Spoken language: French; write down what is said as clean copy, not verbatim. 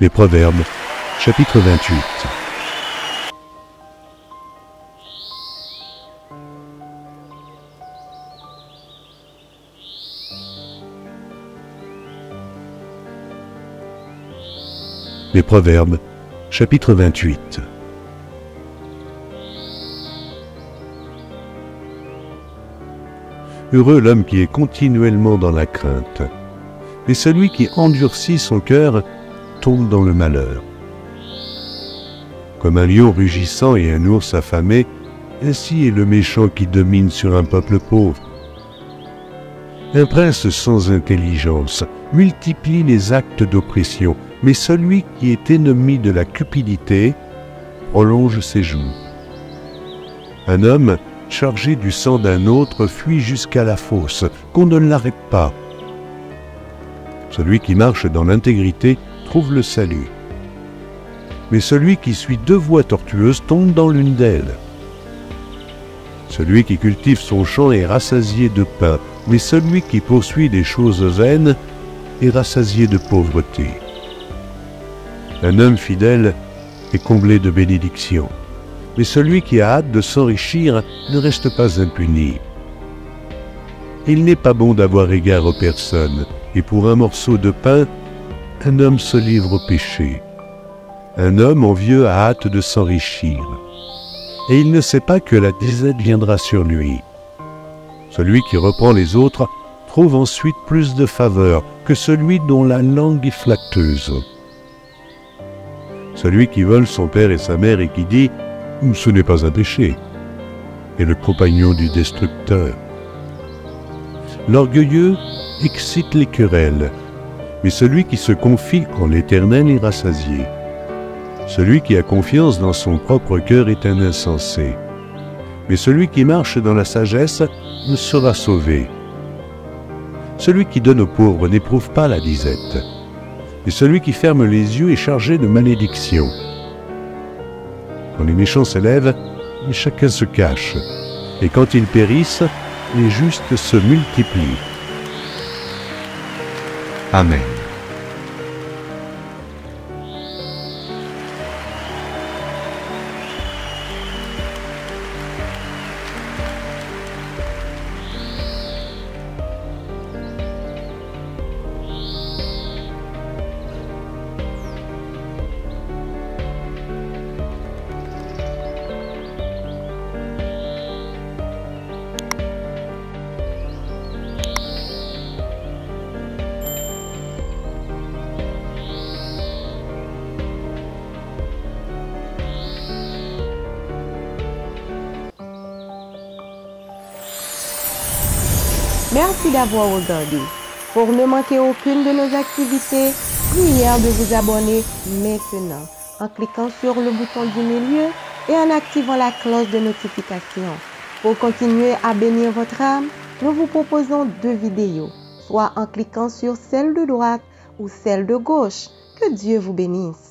Les Proverbes, chapitre 28. Les Proverbes, chapitre 28. Heureux l'homme qui est continuellement dans la crainte, mais celui qui endurcit son cœur tombe dans le malheur. Comme un lion rugissant et un ours affamé, ainsi est le méchant qui domine sur un peuple pauvre. Un prince sans intelligence multiplie les actes d'oppression, mais celui qui est ennemi de la cupidité prolonge ses jours. Un homme chargé du sang d'un autre fuit jusqu'à la fosse, qu'on ne l'arrête pas. Celui qui marche dans l'intégrité trouve le salut. Mais celui qui suit deux voies tortueuses tombe dans l'une d'elles. Celui qui cultive son champ est rassasié de pain, mais celui qui poursuit des choses vaines est rassasié de pauvreté. Un homme fidèle est comblé de bénédictions, mais celui qui a hâte de s'enrichir ne reste pas impuni. Il n'est pas bon d'avoir égard aux personnes, et pour un morceau de pain, un homme se livre au péché. Un homme envieux a hâte de s'enrichir, et il ne sait pas que la disette viendra sur lui. Celui qui reprend les autres trouve ensuite plus de faveur que celui dont la langue est flatteuse. Celui qui vole son père et sa mère et qui dit « ce n'est pas un péché » est le compagnon du destructeur. L'orgueilleux excite les querelles, mais celui qui se confie en l'Éternel est rassasié. Celui qui a confiance dans son propre cœur est un insensé, mais celui qui marche dans la sagesse ne sera sauvé. Celui qui donne aux pauvres n'éprouve pas la disette, et celui qui ferme les yeux est chargé de malédiction. Quand les méchants s'élèvent, chacun se cache, et quand ils périssent, les justes se multiplient. Amen. Merci d'avoir regardé. Pour ne manquer aucune de nos activités, prière de vous abonner maintenant en cliquant sur le bouton du milieu et en activant la cloche de notification. Pour continuer à bénir votre âme, nous vous proposons deux vidéos, soit en cliquant sur celle de droite ou celle de gauche. Que Dieu vous bénisse.